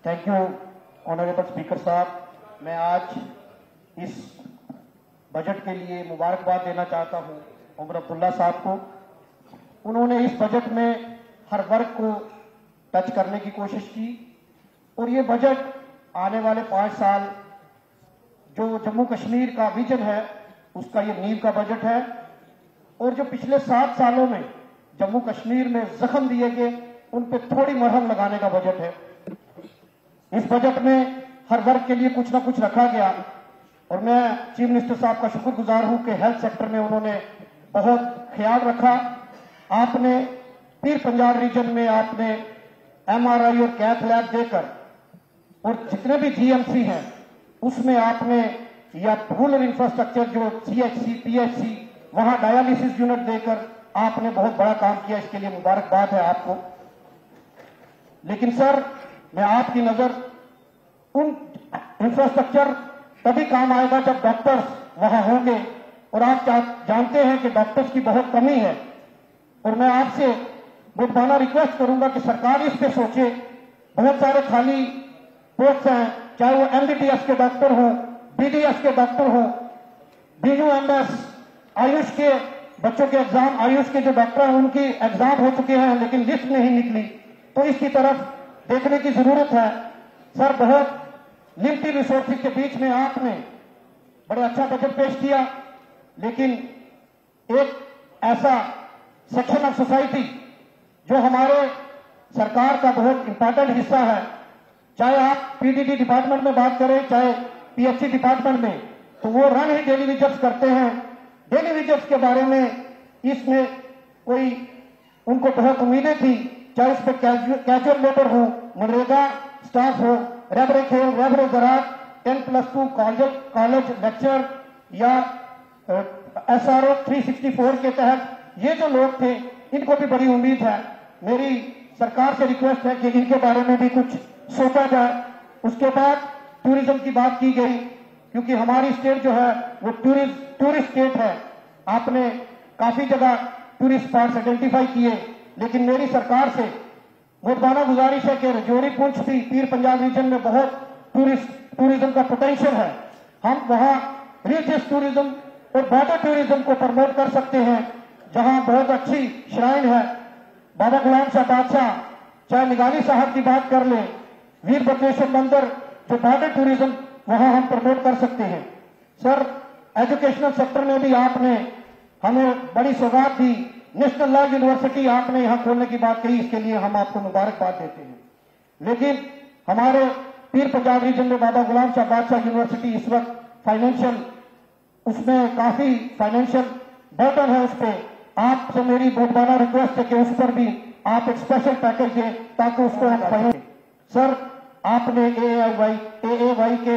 Thank you honourable speaker साहब। मैं आज इस बजट के लिए मुबारकबाद देना चाहता हूं उमर अब्दुल्ला साहब को। उन्होंने इस बजट में हर वर्ग को टच करने की कोशिश की और ये बजट आने वाले 5 साल जो जम्मू कश्मीर का विजन है उसका ये नींव का बजट है और जो पिछले 7 सालों में जम्मू कश्मीर में जख्म दिए गए उन पे थोड़ी मरहम लगाने का बजट है। इस बजट में हर वर्ग के लिए कुछ ना कुछ रखा गया और मैं चीफ मिनिस्टर साहब का शुक्रगुजार हूं कि हेल्थ सेक्टर में उन्होंने बहुत ख्याल रखा। आपने पीर पंजाब रीजन में आपने MRI और कैथ लैब देकर और जितने भी GMC हैं उसमें आपने या रूरल इंफ्रास्ट्रक्चर जो CHC PHC वहां डायलिसिस यूनिट देकर आपने बहुत बड़ा काम किया। इसके लिए मुबारकबाद है आपको। लेकिन सर मैं आपकी नजर उन इंफ्रास्ट्रक्चर तभी काम आएगा जब डॉक्टर्स वहां होंगे और आप जानते हैं कि डॉक्टर्स की बहुत कमी है और मैं आपसे मुद्दाना रिक्वेस्ट करूंगा कि सरकार इस पे सोचे। बहुत सारे खाली पोस्ट हैं, चाहे वो MBBS के डॉक्टर हो, BDS के डॉक्टर हो, BUMS आयुष के बच्चों के एग्जाम, आयुष के जो डॉक्टर हैं उनकी एग्जाम हो चुके हैं लेकिन लिस्ट नहीं निकली, तो इसकी तरफ देखने की जरूरत है। सर बहुत लिमिटेड रिसोर्सेज के बीच में आपने बड़ा अच्छा बजट पेश किया लेकिन एक ऐसा सेक्शन ऑफ सोसाइटी जो हमारे सरकार का बहुत इंपॉर्टेंट हिस्सा है, चाहे आप PDD डिपार्टमेंट में बात करें चाहे PHC डिपार्टमेंट में, तो वो रन ही डेली वेजेस करते हैं। डेली वेजेस के बारे में इसमें कोई उनको बहुत उम्मीदें थी, चाहे उस पर कैजुअल लेबर हो, मनरेगा स्टाफ हो, रेबरे खेल, रेबरे ज़राअत, 10+2 कॉलेज लेक्चर या SRO 364 के तहत ये जो लोग थे इनको भी बड़ी उम्मीद है। मेरी सरकार से रिक्वेस्ट है कि इनके बारे में भी कुछ सोचा जाए। उसके बाद टूरिज्म की बात की गई क्योंकि हमारी स्टेट जो है वो टूरिस्ट स्टेट है। आपने काफी जगह टूरिस्ट स्पॉट्स आइडेंटिफाई किए लेकिन मेरी सरकार से मुद्दाना गुजारिश है कि राजौरी पुंछ भी पीर पंजाब रीजन में बहुत टूरिज्म का पोटेंशियल है। हम वहां रिलीजियस टूरिज्म और बॉर्डर टूरिज्म को प्रमोट कर सकते हैं जहां बहुत अच्छी श्राइन है। बाबा गुलाम शाह बादशाह, चाहे निगाली साहब की बात कर ले, वीर भद्रेश्वर मंदिर, जो बॉर्डर टूरिज्म वहां हम प्रमोट कर सकते हैं। सर एजुकेशनल सेक्टर में भी आपने हमें बड़ी सौगात दी। नेशनल लॉ यूनिवर्सिटी आपने यहां खोलने की बात कही, इसके लिए हम आपको मुबारकबाद देते हैं। लेकिन हमारे पीर पंजाब रीजन में बाबा गुलाम शाह बादशाह यूनिवर्सिटी इस वक्त फाइनेंशियल उसमें काफी फाइनेंशियल बर्डन है उस पर। आपसे मेरी मुद्दाना रिक्वेस्ट है कि उस पर भी आप एक स्पेशल पैकेज दें ताकि उसको हम फाइनेंस। सर आपने AAY के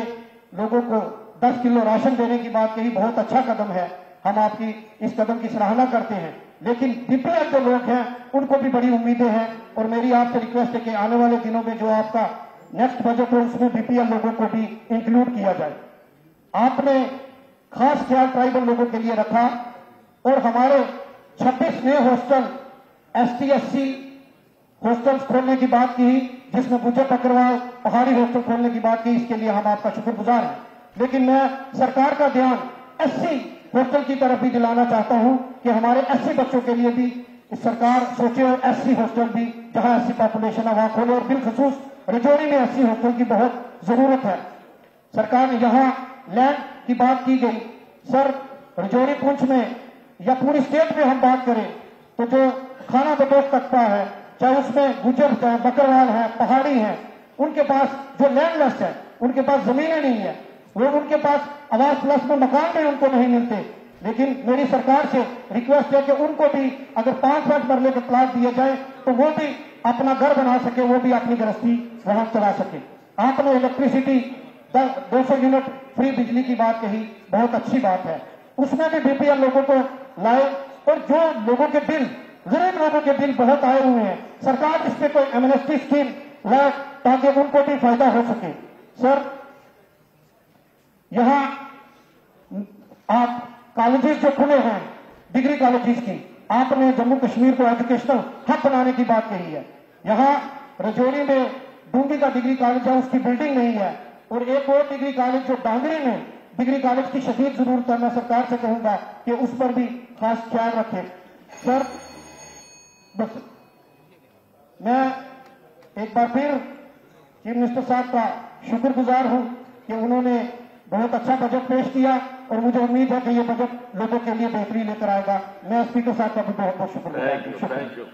लोगों को 10 किलो राशन देने की बात कही, बहुत अच्छा कदम है, हम आपकी इस कदम की सराहना करते हैं। लेकिन BPL जो लोग हैं उनको भी बड़ी उम्मीदें हैं और मेरी आपसे रिक्वेस्ट है कि आने वाले दिनों में जो आपका नेक्स्ट बजट हो उसमें BPL लोगों को भी इंक्लूड किया जाए। आपने खास ख्याल ट्राइबल लोगों के लिए रखा और हमारे 26 नए हॉस्टल ST/SC हॉस्टल्स खोलने की बात की जिसमें गुज्जर अग्रवाल पहाड़ी हॉस्टल खोलने की बात की, इसके लिए हम आपका शुक्रगुजार हैं। लेकिन मैं सरकार का ध्यान SC हॉस्टल की तरफ भी दिलाना चाहता हूं कि हमारे SC बच्चों के लिए भी सरकार सोचे और SC हॉस्टल भी जहां SC पॉपुलेशन है वहां खोले और बिलखसूस राजौरी में SC हॉस्टल की बहुत जरूरत है। सरकार ने यहां लैंड की बात की गई। सर राजौरी पुंछ में या पूरी स्टेट में हम बात करें तो जो खाना बदोश तख्ता है, चाहे उसमें गुजर है, बकरवाल है, पहाड़ी है, उनके पास जो लैंडलेस है उनके पास जमीनें नहीं है, वो उनके पास आवास प्लस में मकान भी उनको नहीं मिलते। लेकिन मेरी सरकार से रिक्वेस्ट है कि उनको भी अगर 5-5 मरले के प्लाट दिए जाए तो वो भी अपना घर बना सके, वो भी अपनी गृहस्थी वहां चला सके। आपने इलेक्ट्रिसिटी 200 यूनिट फ्री बिजली की बात कही, बहुत अच्छी बात है। उसमें भी BPL लोगों को लाए और जो लोगों के बिल, गरीब लोगों के बिल बहुत आए हुए हैं, सरकार इस पे कोई एमनेस्टी स्कीम लाए ताकि उनको भी फायदा हो सके। सर यहां आप कॉलेजेस जो खुले हैं डिग्री कॉलेजेस की, आपने जम्मू कश्मीर को एजुकेशनल हब बनाने की बात कही है। यहां राजौरी में डूंगी का डिग्री कॉलेज है उसकी बिल्डिंग नहीं है, और एक और डिग्री कॉलेज जो डांगरी में डिग्री कॉलेज की शदीद जरूरत है, मैं सरकार से कहूंगा कि उस पर भी खास ख्याल रखें। सर बस मैं एक बार फिर चीफ मिनिस्टर साहब का शुक्रगुजार हूं कि उन्होंने बहुत अच्छा बजट पेश किया, और मुझे उम्मीद है कि ये बजट लोगों के लिए बेहतरी लेकर आएगा। मैं स्पीकर साहब का भी बहुत बहुत शुक्रगुजार हूं। Thank you.